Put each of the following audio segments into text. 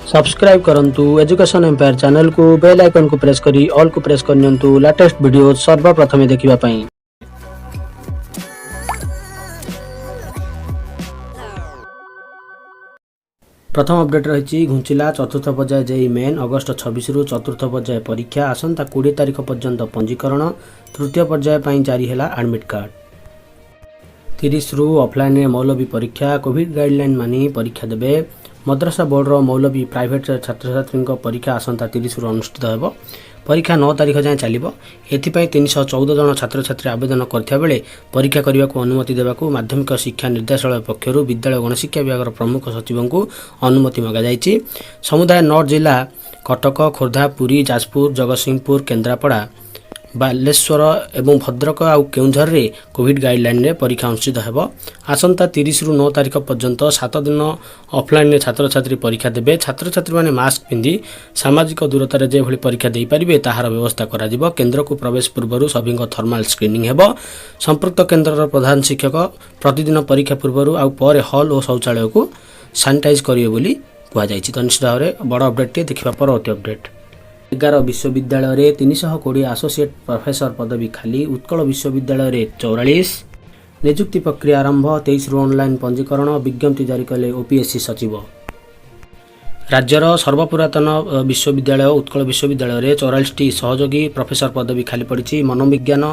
Subscribe करंतु education empire channel को bell icon को प्रेस करी ऑल को प्रेस करनियंतु लेटेस्ट वीडियो सर्वप्रथमे देखिबा पई। प्रथम अपडेट रही घुंचिला चतुर्थ पर्याय जेई मेन अगस्त 26 रु चतुर्थ पर्याय परीक्षा आसंता 20 तारिख पर्यंत पंजीकरण तृतीय पर्याय पई जारी हैला एडमिट कार्ड 30 रु ऑफलाइन रे मौलवी परीक्षा कोविड गाइडलाइन मानी परीक्षा देबे मद्रासा बोर्ड रो मौलवी प्राइवेट छात्र छात्री परीक्षा आसंता 30 रु अनुष्ठित हेबो परीक्षा 9 तारिख जाए चलिबो एथिपई 314 जन छात्र छात्री आवेदन करथिया बेले परीक्षा करबा को अनुमति देबा को माध्यमिक शिक्षा निर्देशालय पक्षरु विद्यालय गणशिक्षा विभाग प्रमुख सचिव को अनुमति मागा जायछि। समुदाय नॉर्थ जिला कटक खोर्धा पुरी जाजपुर जगतसिंहपुर केन्द्रापड़ा बालेश्वर एवं भद्रक आउ केउंझर रे कोविड गाइडलाइन रे परीक्षा अनुष्ठित हेबो आसंता 30 रु 9 तारिख पर्यंत 7 दिन ऑफलाइन रे छात्र छात्री परीक्षा देबे छात्र छात्री माने मास्क पिंदी सामाजिक दूरता रे जे भली परीक्षा देई परिबे ताहार व्यवस्था करा जिवो केंद्र को प्रवेश पूर्वरु सभी थर्मल स्क्रीनिंग हेबो संपर्क केंद्र रो प्रधान शिक्षक प्रतिदिन परीक्षा पूर्वरु आउ परे हॉल और शौचालय को सैनिटाइज करिवे बोली कुआ जायछि। तो निश्चित भाव में बड़ अपडेट देखिबा परवर्ती अपडेट 11 विश्वविद्यालय रे 320 एसोसिएट प्रोफेसर पदवी खाली उत्कल विश्वविद्यालय रे 44 नियुक्ति प्रक्रिया आरंभ 23 रु ऑनलाइन पंजीकरण विज्ञप्ति जारी कले ओपीएससी सचिव। राज्यर सर्वपुरातन विश्वविद्यालय उत्कल विश्वविद्यालय रे 44 सहयोगी प्रोफेसर पदवी खाली पड़ी मनोविज्ञान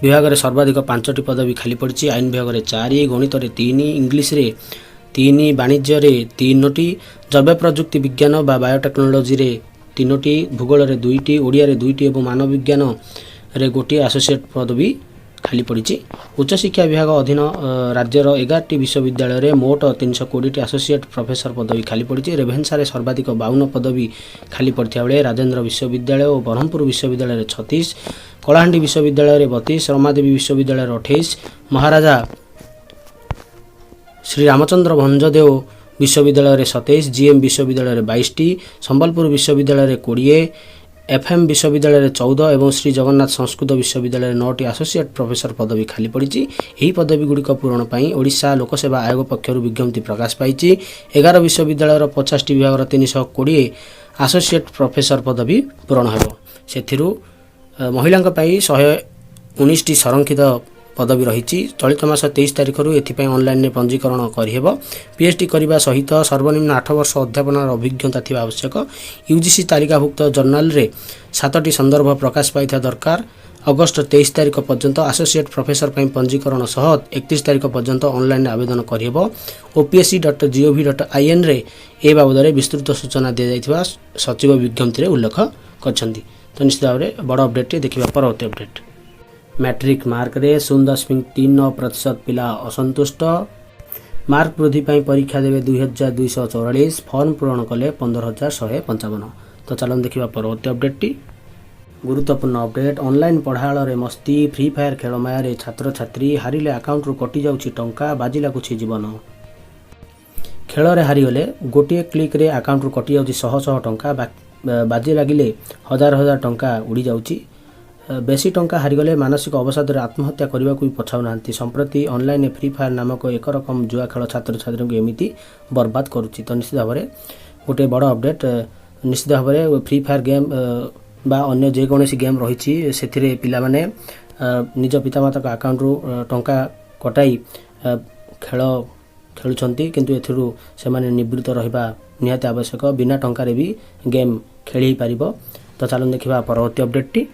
विभाग रे सर्वाधिक 5टी पदवी खाली पड़ी आईन विभाग रे 4 गणित रे 3 इंग्लिश रे 3 वाणिज्य रे 3टी जैव प्रजुक्ति विज्ञान बा बायोटेक्नोलॉजी रे 3टी भूगोल रे 2टी ओडिया रे 2टी और मानव विज्ञान रे गोटी एसोसिएट पदवी खाली पड़ी। उच्च शिक्षा विभाग अधीन राज्यर 11टी विश्वविद्यालय रे मोट 320 एसोसिएट प्रोफेसर पदवी खाली पड़ी रेभेन्सा रे सर्वाधिक 52 पदवी खाली पड़ता बेले राजेन्द्र विश्वविद्यालय और ब्रह्मपुर विश्वविद्यालय रे 36 कलाहांडी विश्वविद्यालय रे 32 रमादेवी विश्वविद्यालय रे 28 महाराजा श्री रामचंद्र भंजदेव विश्वविद्यालय रे 27 जीएम विश्वविद्यालय रे 22टी संबलपुर विश्वविद्यालय रे 20 एफएम विश्वविद्यालय रे 14 एवं श्री जगन्नाथ संस्कृत विश्वविद्यालय रे 9टी एसोसिएट प्रोफेसर पदवी खाली पड़ी। यही पदवी गुड़िक पूरण पर ओडिशा लोकसेवा आयोग पक्षर विज्ञप्ति प्रकाश पाई 11 विश्वविद्यालय 50टी विभाग 320 एसोसिएट प्रोफेसर पदवी पूरण हेबो सेथिरु महिलांक पई 119टी संरक्षित पदवी रही चलित मास 23 तारिख रु एथिपई ऑनलाइन पंजीकरण करिहेबो पीएचडी करबा सहित सर्वनिम्न 8 वर्ष अध्यापनार अभिज्ञता थिबा आवश्यक यूजीसी तालिकाभुक्त जर्नाल रे 7टी संदर्भ प्रकाश पाइथा दरकार अगस्त 23 तारिख पर्यंत एसोसिएट प्रोफेसर पई पंजीकरण सह 31 तारिख पर्यंत ऑनलाइन आवेदन करिहेबो opsc.gov.in रे ए बाबद रे विस्तृत सूचना दिया जायथिबा सचिव विज्ञप्ति रे उल्लेख करछन्ती। तो निश्चित भाव में बड़ अपडेट देखिबा परवर्ती अपडेट मैट्रिक मार्क रे 0.39% पिला असंतुष्ट मार्क वृद्धि पर परीक्षा देवे 2244 फॉर्म पूरण कले 15155। तो चलो देखिबा परवर्ती अपडेट टी गुरुत्वपूर्ण अपडेट ऑनलाइन पढ़ाल रे मस्ती फ्री फायर खेल माया रे छात्र छात्री हारिले अकाउंट रु कटि जाउछि टंका बाजी लागुछि जीवन खेल रे हारी गले गोटे क्लिक रे अकाउंट रु कटि जाउछि 100 टंका बाजी लागिले हजार हजार टंका उड़ी जाउछि बेसी टंका हारिगले मानसिक अवसाद आत्महत्या करने को भी पछाऊ ना संप्रति ऑनलाइन फ्री फायर नामक एक रकम जुआ खेल छात्र छात्री को एमती बर्बाद करुच्ची। तो निश्चित भाव में गोटे बड़ अपडेट निश्चित भाव में फ्री फायर गेम बा अन्य जेकोसी गेम रही से पिला माने निज पितामाता अकाउंट रु टंका कटाई खेल खेलुंट किंतु एथिरु से निवृत्त रहिबा निहाती आवश्यक बिना टंकार भी गेम खेली पारिबो। तो चलो देखिबा परवर्ती अपडेट टी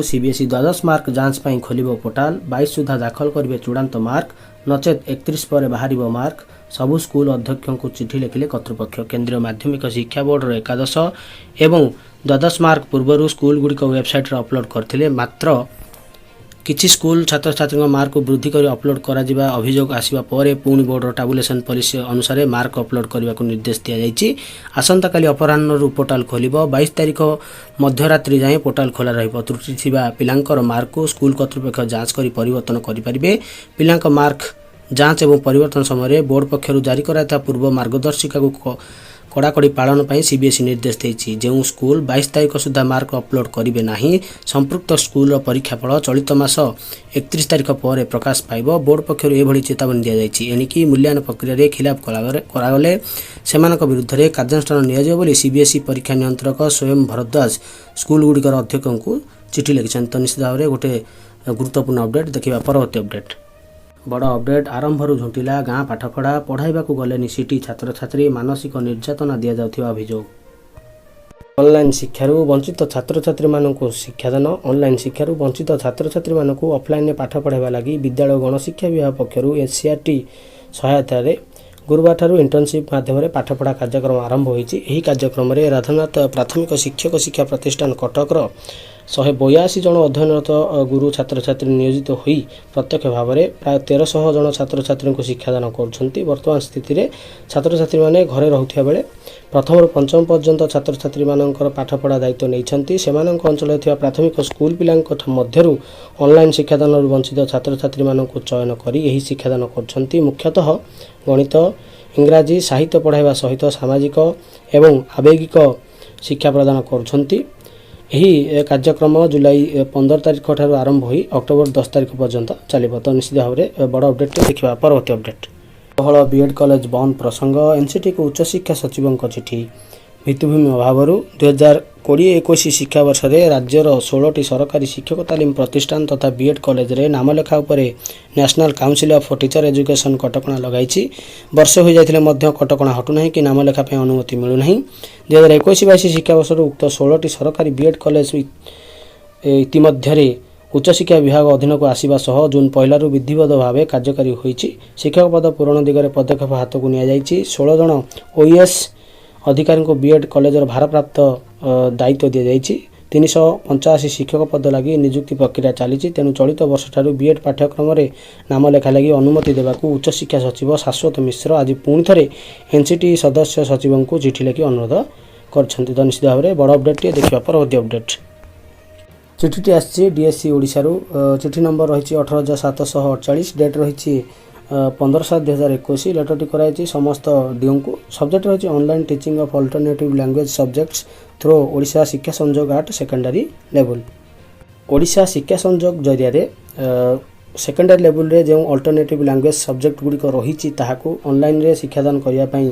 सीबीएसई द्वादश मार्क जांच पाई खोलिबो पोर्टाल 22 सुधा दाखल करिवे चूड़ांत मार्क नचेत 31 पर बाहरिबो मार्क सबु स्कूल अध्यक्षों को चिठी लिखिले कर्तृपक्ष केंद्रीय माध्यमिक शिक्षा बोर्ड एकादश एवं द्वादश मार्क पूर्व स्कूल गुड़िक वेबसाइट रे अपलोड करथिले मात्र किछि स्कूल छात्र छात्री मार्क को वृद्धि कर अपलोड करा जिबा अभियोग आसिबा परे पुणी बोर्ड टाबुलेशन पॉलिसी अनुसार मार्क अपलोड करने को निर्देश दिया जायछि। आसंता काली अपराह्न रु पोर्टाल खोलिबो 22 तारिख मध्यरात्रि जाए पोर्टाल खोला रहिबो त्रुटि थिबा पिलांकर मार्क को स्कूल कर्तृपक्ष जांच करी परिवर्तन करि परिबे पिलांक मार्क जांच एवं परिवर्तन समय बोर्ड पक्षरु जारी करायता पूर्व मार्गदर्शिका को कड़ाकड़ी पालन पर सीबीएसई निर्देश देती। जो स्कूल 22 तारिख सुधा मार्क अपलोड करेंगे ना संपृक्त स्कूल परीक्षाफल चलित मास 31 तारिख पर प्रकाश पाइब। बोर्ड पक्षर यह चेतावनी दी जाएगी। एणिकी मूल्यांकन प्रक्रिया खिलाफ करागले से विरुद्ध में कार्यानुष्ठान नि सीबीएसई परीक्षा नियंत्रक स्वयं भरद्वाज स्कूल गुड़िकर अध्यक्षों को चिठी लिखिं। तो निश्चित भाव में गोटे गुरुत्वपूर्ण अपडेट देखा। परवर्ती अपडेट बड़ अपडेट आरंभ झुंटिला गाँ पाठपढ़ा पढ़ाइबा गले सिटी छात्र छात्री मानसिक निर्यातना दि जाउथिबा अभियोग। ऑनलाइन शिक्षार वंचित छात्र छात्री मानक शिक्षादान ऑनलाइन शिक्षार वंचित छात्र छात्री मानक ऑफलाइन में पाठ पढ़ाइबा लगी विद्यालय गणशिक्षा विभाग पक्षर एससीईआरटी सहायता गुरुवार ठारू इंटर्नशिप माध्यम पाठपढ़ा कार्यक्रम आरंभ होईछि। एही कार्यक्रम में राधानाथ प्राथमिक शिक्षक शिक्षा प्रतिष्ठान कटकर 182 जन अध्ययनरत गुरु छात्र छात्री नियोजित होई प्रत्यक्ष भाव में प्राय 1300 जन छात्र छात्री को शिक्षादान करुछंती। वर्तमान स्थिति में छात्र छात्री माने घरे रहुथिया बेले प्रथम रु पंचम पर्यंत छात्र छात्री मानकर पाठपढ़ा दायित्व नैछंती। सेमानक अंचल थिबा प्राथमिक स्कूल पिलांक मध्यरु ऑनलाइन शिक्षादान वंचित छात्र छात्री मानक चयन करी एही शिक्षादान करछंती। मुख्यतः गणित इंग्राजी साहित्य पढ़ाइबा सहित सामाजिक एवं आवेगिक शिक्षा प्रदान करुछंती। यही कार्यक्रम जुलाई 15 तारिख ठारू आरंभ होई अक्टोबर 10 तारिख पर्यंत चलिब। तो निश्चित भाव में बड़ अपडेट देखा। परवर्ती अपडेट बहल बीएड कॉलेज बंद प्रसंग एनसीटी को उच्च शिक्षा सचिवों चिठी। भित्तिभूमि अभाव 2020-21 शिक्षावर्ष में राज्यर 16टी सरकारी शिक्षक तालीम प्रतिष्ठान तथा बीएड कॉलेज रे नामलेखा उपरे national council of teacher education कटकणा लगाई। वर्षे हो जाते कटकणा हटुना कि नामलेखा अनुमति मिलूना। 2021-22 शिक्षावर्ष उक्त 16टी सरकारी बीएड कॉलेज इतिमध्य उच्च शिक्षा विभाग अधीन को आसवा सह जून 1 विधिवत भाव कार्यकारी होईछि। शिक्षक पद पूरण दिगरे पदक्षेप हाथ को नि 16 जन ओईएस अधिकारी को बीएड कॉलेज भारप्राप्त दायित्व दि जाइछि। 385 शिक्षक पद लगी नियुक्ति प्रक्रिया चली। तेणु चलित वर्ष ठारू बीएड पाठ्यक्रम में नामलेखा लगी अनुमति देवाकू उच्च शिक्षा सचिव शाश्वत मिश्र आज पुणी थे एनसीटी सदस्य सचिवों को चिठी लिखि अनुरोध कर। निश्चित भाव में बड़ अपडेट देखा। परवर्ती अपडेट चिठी आसी डीएससी ओडिशारू चिठी नंबर रही 18748 डेट रही 15/7/2021 लेटरटी कराई समस्त डीओ को। सब्जेक्ट रही online teaching of alternative language subjects through Odisha शिक्षा संयोग एट सेकेंडरी लेवल। ओडिशा शिक्षा संयोग जरिया सेकेंडरी लेवल रे जो अल्टरनेटिव लैंग्वेज सब्जेक्ट गुड़िक रही ऑनलाइन रे शिक्षादान करने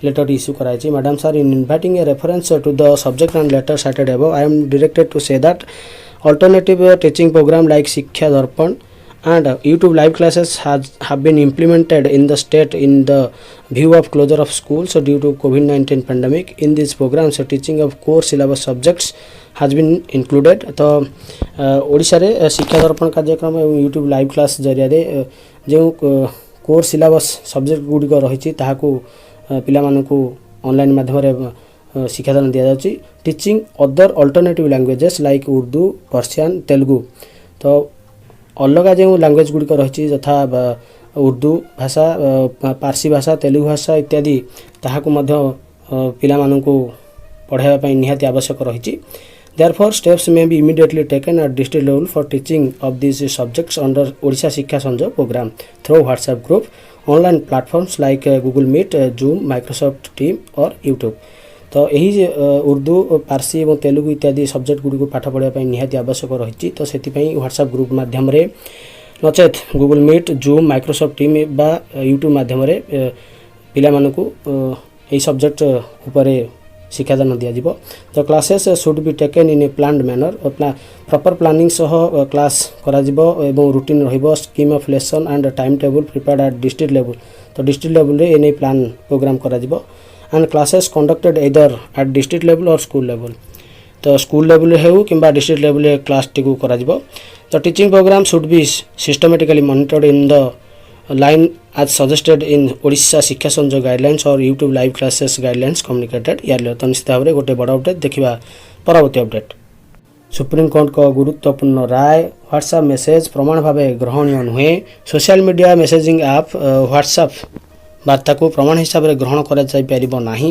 लेटर इश्यू कराई। Madam sir in inviting a reference to the subject and letter cited above I am directed to say that alternative teaching program like Shiksha Darpan and YouTube live classes have been implemented in the state in the view of closure of schools due to COVID-19 pandemic. In these programs, teaching of core syllabus subjects has been included. तो ओडिशा रे शिक्षा दर्पण कार्यक्रम और YouTube live class जरिया जो core syllabus subject गुड़िक रही पिला ऑनलाइन माध्यम शिक्षादान दि जाउछि। Teaching other alternative languages like Urdu Persian Telugu. तो अलग जो लैंग्वेज गुड़िक रही यथा उर्दू भाषा पारसी भाषा तेलुगु भाषा इत्यादि ताहाकु मध्य पिला पढ़ाइबा निहाती आवश्यक रही। Therefore, steps may be immediately taken at district level for teaching of these subjects under Odisha Shiksha Sanjog program through WhatsApp group, online platforms like Google Meet, Zoom, Microsoft Team or YouTube. तो यही उर्दू पारसी और तेलुगु इत्यादि subject Gudi को पाठ पढ़ाई निहाती आवश्यक रही। तो से व्हाट्सएप ग्रुप माध्यम नचेत Google Meet Zoom Microsoft team बा यूट्यूब माध्यम पिला यही सब्जेक्ट उपर शिक्षादान दि जाव। The classes should be taken in a planned manner proper planning सह क्लास करा रूटीन रहिबो scheme of lesson and time table prepared at district level. तो डिस्ट्रिक्ट लेवल रे एने प्लान प्रोग्राम करा and classes conducted either at district level or school level. तो school level हो कि डिस्ट्रिक्ट लेवल क्लास टी करा। The teaching programme should be systematically monitored in the line as suggested in Odisha शिक्षा संजोग guidelines और YouTube live classes guidelines communicated यार। तो निश्चित भाव में गोटे बड़ अपडेट देखा। परवर्ती अपडेट सुप्रीम कोर्ट को गुरुत्वपूर्ण राय व्हाट्सएप मेसेज प्रमाण भाव ग्रहणीय नुहे। Social media messaging app WhatsApp वार्ता को प्रमाण हिसाब से ग्रहण करा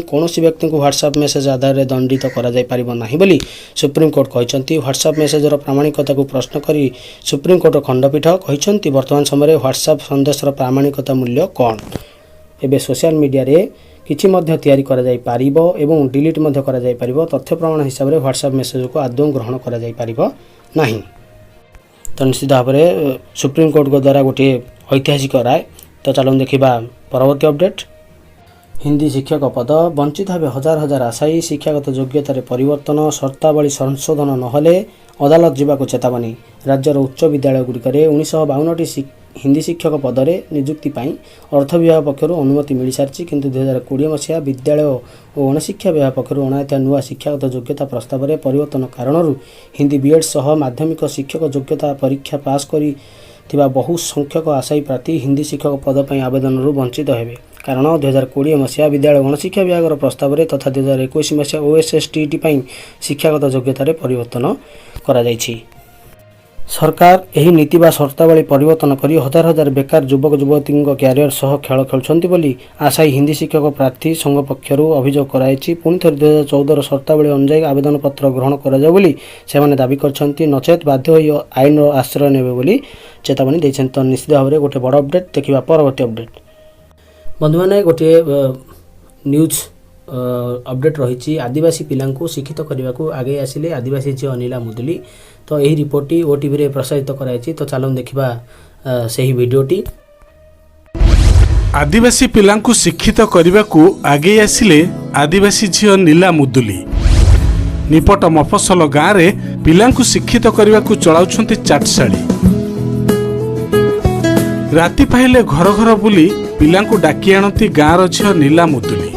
कौन व्यक्ति को व्हाट्सएप मेसेज आधार में दंडित करा सुप्रीम कोर्ट कहते। व्हाट्सएप मेसेजर प्रामाणिकता को प्रश्न कर सुप्रीम कोर्ट खंडपीठ कहते वर्तमान समय व्हाट्सएप संदेशर प्रामाणिकता मूल्य कौन। एवं सोशल मीडिया रे किछि मध्य तयारी करा जाई पारिबो एवं डिलीट मध्य करा जाई पारिबो। तथ्य प्रमाण हिसाब रे व्हाट्सएप मेसेज को आदौ ग्रहण करा जाई पारिबो नाही। तो निश्चित भाव में सुप्रीम कोर्ट को द्वारा गोटे ऐतिहासिक राय। तो चलो देखा परवर्ती अपडेट। हिंदी शिक्षक पद वंचित भाव हजार हजार आशायी शिक्षागत योग्यतार परिवर्तन शर्तावली संशोधन नहले अदालत जावाक चेतावनी। राज्यर उच्च विद्यालयगुड़िक 1952 हिंदी शिक्षक पदरे नियुक्ति अर्थ विभाग पक्षर अनुमति मिल सारी किंतु 2020 मसीहा विद्यालय और गणशिक्षा विभाग पक्षर अणायता नुआ शिक्षागत योग्यता प्रस्ताव में परिवर्तन कारण हिंदी बीएड सह माध्यमिक शिक्षक योग्यता परीक्षा पास करी बहु संख्यक आशायी प्रार्थी हिंदी शिक्षक पद पर आवेदन वंचित हेबे। कारण 2020 मसीहा विद्यालय गणशिक्षा विभाग प्रस्ताव में तथा 2021 मसीहा OSSTT शिक्षागत योग्यतार परिवर्तन करा जायछि। सरकार यही नीति बा शर्तावली परिवर्तन करी हजार हजार बेकार युवक युवती क्यारियर सह खेल खेलुंट बोली आशायी हिंदी शिक्षक प्रार्थी संघ पक्षर अभियोग कराई। पुणी थे 2014 शर्तावली अनुଯାयी आवेदन पत्र ग्रहण करा बोली से दाबी करछंती, नचेत बाध्य होई आईन आश्रय नेबे बोली चेतावनी देछन। तो निश्चित भाव में गोटे बड़ अपडेट देखा परवर्ती अपडेट। बंधु मैंने गोटे न्यूज अपडेट रही। आदिवासी पिलांकु शिक्षित करने को आगे आसिले आदिवासी झील नीला मुदुली। तो यही रिपोर्टटी ओटीवी रे प्रसारित कराई। तो चलो देखा सही वीडियोटी। आदिवासी पिलांकु शिक्षित करने को आगे आसिले आदिवासी झील नीला मुदुली। निपट मफसल गाँव में पिलांकु शिक्षित करने को चलाउछंती चाटशाली। राति पाइले घर घर बुली पिलांकु डाकी आनती गाँवर झील नीला मुदुली।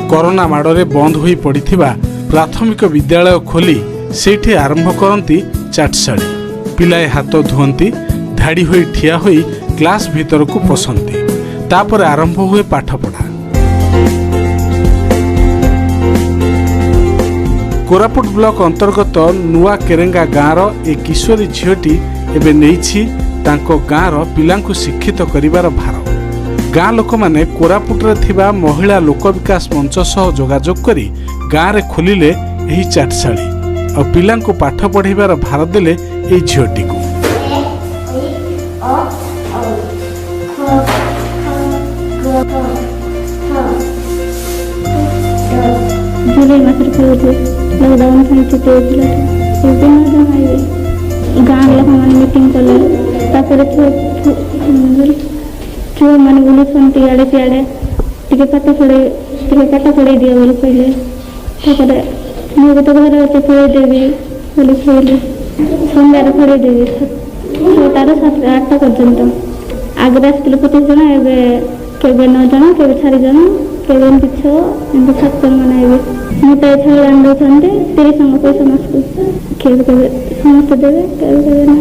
कोरोना माड़े बंद हो पड़िथिबा प्राथमिक विद्यालय खोली सेठी आरंभ करती चाटशाली। पिलाए हाथ धुअंती, धाड़ी होई ठिया होई क्लास भीतर को पसंती। तापर आरंभ हुए पाठपढ़ा। कोरापुट ब्लॉक अंतर्गत नुआ केरेंगा गाँवर ए किशोरी झीटी एबे नेइछि तांको गाँवर पिलांकु शिक्षित करिवार भार। गाँ लोक माने कोरापुटरे थिबा महिला लोक विकास मंच सह जोगाजोग करी गाँव रे खोलिले एही चाटशाली और पिलांकु पाठ पढ़ाइबार भार देले एही झीटी को। जुलाई मासरे खोलते लॉकडाउन में छुट्टी होइला तो दिन जमाइले गाँव लोक माने मीटिंग कले तापर छुआ माने बोलुछंती आड़े सियाड़े टिके पाठ पढ़ाई दिए बोली पहले तापर मैं गोटे घर अच्छे पढ़ाई देवी बोली कहली संध्यार पढ़ाई देवी 6टाରୁ 8ଟା पर्यंत। आगे आसते 25 जन एवं केवे 9 जन केवे 4 जन केवे एमती 6 एमती 7 जन मैंने मुझे ये लाइन दौरान 30 पैसा मासको केवे केवे समस्त देवे केवे केवे ना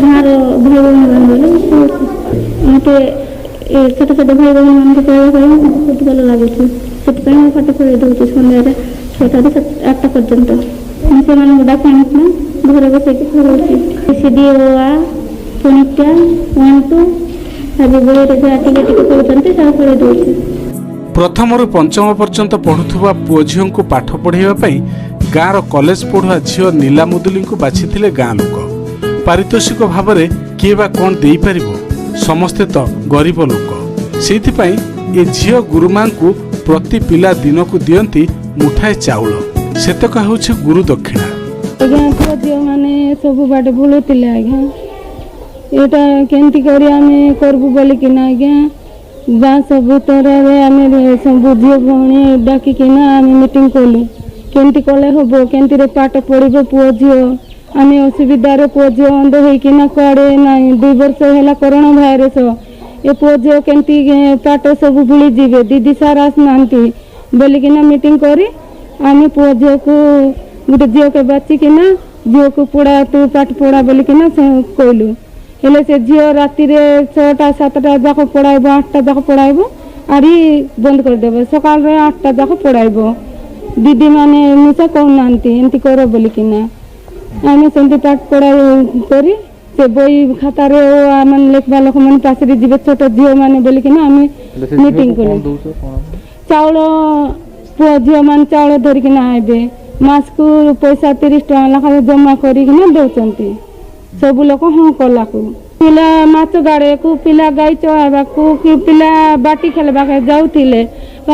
गाँव भाई बहन बोले मत छोट छोट भाई बहन मान को बहुत भल लगुच से पाठ पढ़ाई दूसरी सन्ध्यार 6टाରୁ 8ଟା पर्यंत। से डाक घर बस पढ़ाऊँ CDOA पुणिका 1 2 सब बही जहाँ पढ़े दूसरी। प्रथम पंचम पर्यंत पढ़ुवा पुओ झील को पाठ पढ़ाइबा गाँवर कॉलेज पढ़ुआ झील नीला मुदुली को बाछिथिले गाँ लोक। पारितोषिक भाव में किए बा कौन दे पारिबो, समस्ते तो गरीब लोक। सेथिपाई ए झील गुरुमा को प्रति पिला दिन को दियंती मुठाए चाउल, सेतक होउछे गुरु दक्षिणा। आज्ञा पुओ झील माने सब बाटे बुलुतिले आज्ञा एटा केंती करी आमे करबु बोली कि ना आज्ञा गाँ सब तरह आम सब झील भौणी डाकिना आम मीटिंग कलु केमती कले हम केमती पाठ पढ़ो पुओ झील आम असुविधार पुओ झील अंध होना कड़े ना 2 वर्ष है कोरोना भाइरस ये पुओ झील केमती पाठ सब भूली जीवे दीदी सार आसना बोलिकिना मीटिंग करी आम पुओ झील को गोटे झील के बाचिकिना झील को पढ़ा तू पाठ पढ़ा बोलिकिना कहलु हेले से झील राति 6टा 7टा जाक पढ़ाइब 8टा जाक पढ़ाइब आरी बंद करदेव सकाल 8टा जाक पढ़ाइब दीदी माने मिसा कहना एमती कर बोलिकिना आम से पाठ पढ़ाई करी से बही खातार लेखा लोक मैंने पास जी छोट झील मैंने बोलिकिना आम मीटिंग करूँ चाउल पुओ झील मान चाउल धरिकिना आइबे मास को पैसा 30 टका लेखा जमा करिकिना दौरान सब लोक हाँ कला को ପିଲା ମାଛ ଗାଡ଼ିବାକୁ ପିଲା ଗାଈ ଚଳାଇବାକୁ କି ପିଲା ବାଟି ଖେଳିବାକୁ ଯାଉଥିଲେ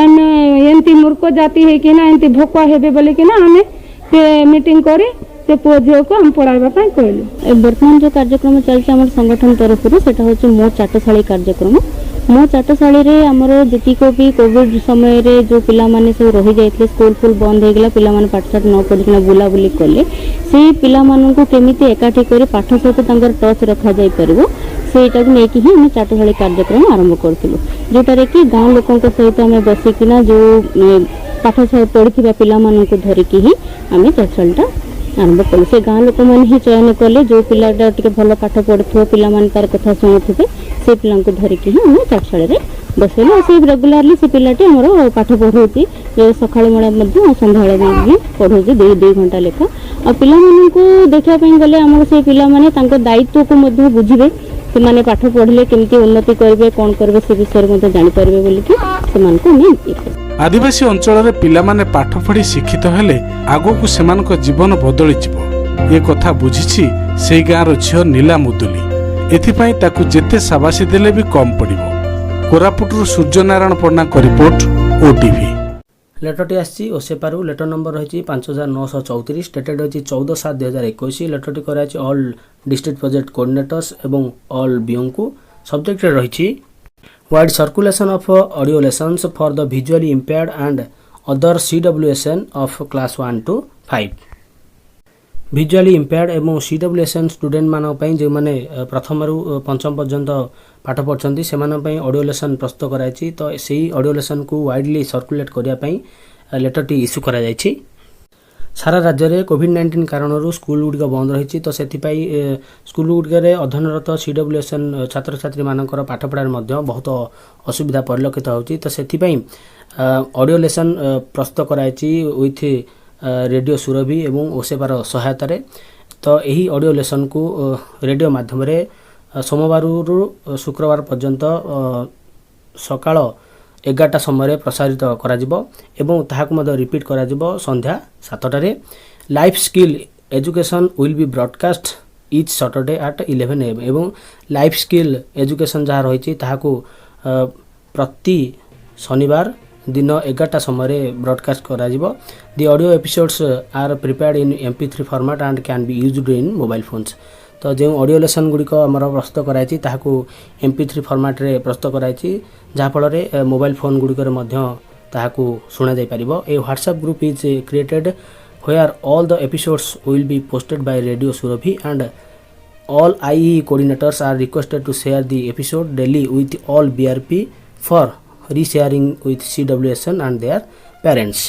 ଆମେ ଏମିତି ମୂର୍ଖ ଜାତି ହେଇକିନା ଏମିତି ଭୋକ ହେବେ ବୋଲିକିନା ଆମେ ସେ ମିଟିଂ କରି ସେ ପୁଅ ଝିଅକୁ ଆମେ ପଢ଼ାଇବା ପାଇଁ କହିଲୁ। ବର୍ତ୍ତମାନ ଯେଉଁ କାର୍ଯ୍ୟକ୍ରମ ଚାଲିଛି ଆମର ସଂଗଠନ ତରଫରୁ ସେଟା ହେଉଛି ମୋ ଚାଟଶାଳୀ କାର୍ଯ୍ୟକ୍ରମ। ମୋ ଚାଟଶାଳୀରେ ଆମର ଯେତିକ ବି କୋଭିଡ ସମୟରେ ଯେଉଁ ପିଲାମାନେ ସବୁ ରହିଯାଇଥିଲେ ସ୍କୁଲ ଫୁଲ ବନ୍ଦ ହେଇଗଲା ପିଲାମାନେ ପାଠଶାଠ ନ ପଢ଼ିକିନା ବୁଲାବୁଲି କଲେ ସେଇ ପିଲାମାନଙ୍କୁ କେମିତି ଏକାଠି କରି ପାଠ ସହିତ ତାଙ୍କର ଟଚ୍ ରଖାଯାଇପାରିବ ସେଇଟାକୁ ନେଇକି ହିଁ ଆମେ ଚାଟଶାଳୀ କାର୍ଯ୍ୟକ୍ରମ ଆରମ୍ଭ କରିଥିଲୁ ଯେଉଁଟାରେ କି ଗାଁ ଲୋକଙ୍କ ସହିତ ଆମେ ବସିକିନା ଯେଉଁ ପାଠ ପଢ଼ିଥିବା ପିଲାମାନଙ୍କୁ ଧରିକି ହିଁ ଆମେ ଚାଟଶାଳୀଟା ଆରମ୍ଭ କଲୁ। ସେ ଗାଁ ଲୋକମାନେ ହିଁ ଚୟନ କଲେ ଯେଉଁ ପିଲାଟା ଟିକେ ଭଲ ପାଠ ପଢ଼ୁଥିବ ପିଲାମାନେ ତାର କଥା ଶୁଣୁଥିବେ ସେ ପିଲାଙ୍କୁ ଧରିକି ହିଁ ଆମେ ଚାଟଶାଳୀରେ ବସେଇଲୁ ଆଉ ସେ ରେଗୁଲାରଲି ସେ ପିଲାଟି ଆମର ପାଠ ପଢ଼ଉଛି ସକାଳ ବେଳା ମଧ୍ୟ ସନ୍ଧ୍ୟାବେଳେ ବି ପଢ଼ଉଛି 2 ଘଣ୍ଟା ଲେଖା। ଆଉ ପିଲାମାନଙ୍କୁ ଦେଖିବା ପାଇଁ ଗଲେ ଆମର ସେ ପିଲାମାନେ ତାଙ୍କ ଦାୟିତ୍ୱକୁ ମଧ୍ୟ ବୁଝିବେ ସେମାନେ ପାଠ ପଢ଼ିଲେ କେମିତି ଉନ୍ନତି କରିବେ କ'ଣ କରିବେ ସେ ବିଷୟରେ ମଧ୍ୟ ଜାଣିପାରିବେ ବୋଲିକି ସେମାନଙ୍କୁ ଆମେ ଆଦିବାସୀ ଅଞ୍ଚଳରେ ପିଲାମାନେ ପାଠ ପଢ଼ି ଶିକ୍ଷିତ ହେଲେ ଆଗକୁ ସେମାନଙ୍କ ଜୀବନ ବଦଳିଯିବ ଏ କଥା ବୁଝିଛି ସେଇ ଗାଁର ଝିଅ ନୀଲା ମୁଦୁଲି। ଏଥିପାଇଁ ତାକୁ ଯେତେ ସାବାସୀ ଦେଲେ ବି କମ୍ ପଡ଼ିବ। କୋରାପୁଟରୁ ସୂର୍ଯ୍ୟନାରାୟଣ ପଣ୍ଡାଙ୍କ ରିପୋର୍ଟ OTV। ଲେଟରଟି ଆସିଛି ଓସେପାରୁ ଲେଟର ନମ୍ବର ରହିଛି 5934 ଡେଟେଡ୍ ରହିଛି 14/7/2021। ଲେଟରଟି କରାଯାଇଛି ଅଲ୍ ଡିଷ୍ଟ୍ରିକ୍ଟ ପ୍ରୋଜେକ୍ଟ କୋଅର୍ଡିନେଟର୍ସ ଏବଂ ଅଲ୍ ବିଓଙ୍କୁ। ସବଜେକ୍ଟରେ ରହିଛି wide circulation of audio lessons for the visually impaired and other CWSN of class 1 to 5। Visually ଇମ୍ପେୟାର୍ଡ ଏବଂ CWSN ଷ୍ଟୁଡେଣ୍ଟମାନଙ୍କ ପାଇଁ ଯେଉଁମାନେ ପ୍ରଥମରୁ ପଞ୍ଚମ ପର୍ଯ୍ୟନ୍ତ ପାଠ ପଢ଼ୁଛନ୍ତି ସେମାନଙ୍କ ପାଇଁ ଅଡ଼ିଓ ଲେସନ୍ ପ୍ରସ୍ତୁତ କରାଯାଇଛି। ତ ସେହି ଅଡ଼ିଓ ଲେସନ୍କୁ ୱାଇଡ଼ଲି ସର୍କୁଲେଟ୍ କରିବା ପାଇଁ ଲେଟରଟି ଇସ୍ୟୁ କରାଯାଇଛି। ସାରା ରାଜ୍ୟରେ କୋଭିଡ-19 କାରଣରୁ ସ୍କୁଲଗୁଡ଼ିକ ବନ୍ଦ ରହିଛି। ତ ସେଥିପାଇଁ ସ୍କୁଲଗୁଡ଼ିକରେ ଅଧ୍ୟୟନରତ CWSN ଛାତ୍ରଛାତ୍ରୀମାନଙ୍କର ପାଠପଢ଼ାରେ ମଧ୍ୟ ବହୁତ ଅସୁବିଧା ପରିଲକ୍ଷିତ ହେଉଛି। ତ ସେଥିପାଇଁ ଅଡ଼ିଓ ଲେସନ୍ ପ୍ରସ୍ତୁତ କରାଯାଇଛି ୱିଥ୍ ରେଡ଼ିଓ ସୁରଭି ଏବଂ ଓସେପାର ସହାୟତାରେ। ତ ଏହି ଅଡ଼ିଓ ଲେସନ୍କୁ ରେଡ଼ିଓ ମାଧ୍ୟମରେ ସୋମବାରରୁ ଶୁକ୍ରବାର ପର୍ଯ୍ୟନ୍ତ ସକାଳ 11ଟା ସମୟରେ ପ୍ରସାରିତ କରାଯିବ ଏବଂ ତାହାକୁ ମଧ୍ୟ ରିପିଟ୍ କରାଯିବ ସନ୍ଧ୍ୟା 7ଟାରେ। Life skill education will be broadcast each Saturday at 11 AM ଏବଂ ଲାଇଫ୍ ସ୍କିଲ୍ ଏଜୁକେସନ୍ ଯାହା ରହିଛି ତାହାକୁ ପ୍ରତି ଶନିବାର ଦିନ 11ଟା ସମୟରେ ବ୍ରଡକାଷ୍ଟ କରାଯିବ। The audio episodes are prepared in MP3 format and can be used in mobile phones. ତ ଯେଉଁ ଅଡ଼ିଓ ଲେସନ୍ ଗୁଡ଼ିକ ଆମର ପ୍ରସ୍ତୁତ କରାଯାଇଛି ତାହାକୁ MP3 ଫର୍ମାଟ୍ରେ ପ୍ରସ୍ତୁତ କରାଯାଇଛି ଯାହାଫଳରେ ମୋବାଇଲ୍ ଫୋନ୍ ଗୁଡ଼ିକରେ ମଧ୍ୟ ତାହାକୁ ଶୁଣାଯାଇପାରିବ। A WhatsApp group is created where all the episodes will be posted by Radio Surabhi and all IE coordinators are requested to share the episode daily with all BRP for resharing with CWSN and their parents।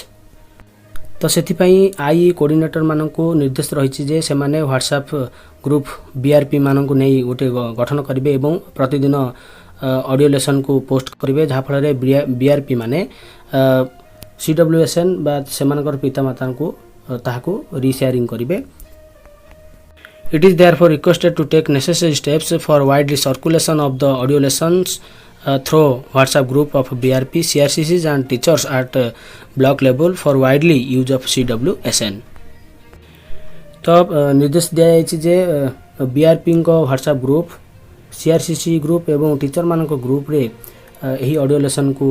ତ ସେଥିପାଇଁ IE coordinator ମାନଙ୍କୁ ନିର୍ଦ୍ଦେଶ ରହିଛି ଯେ ସେମାନେ WhatsApp group BRP ମାନଙ୍କୁ ନେଇ ଗୋଟେ ଗଠନ କରିବେ ଏବଂ ପ୍ରତିଦିନ ଅଡ଼ିଓ ଲେସନ୍କୁ ପୋଷ୍ଟ କରିବେ ଯାହାଫଳରେ BRP ମାନେ CWSN ବା ସେମାନଙ୍କର ପିତାମାତାଙ୍କୁ ତାହାକୁ ରିଶେୟାରିଂ କରିବେ। It is therefore requested to take necessary steps for widely circulation of the audio lessons through WhatsApp group of BRP, CRCCs and teachers at block level for widely use of CWSN। तो निर्देश दिया जायछि जे BRP को WhatsApp group, CRCC group एवं teacher मानक group रे एही audio lesson को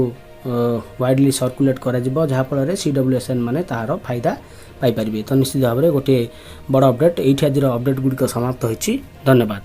widely circulate करा जिवो जहा फल रे CWSN माने ताहार फायदा पाई परिबे। तो निश्चित भाव रे गोटे बड़ अपडेट एठी आज अपडेट गुडी को समाप्त होईछि। धन्यवाद।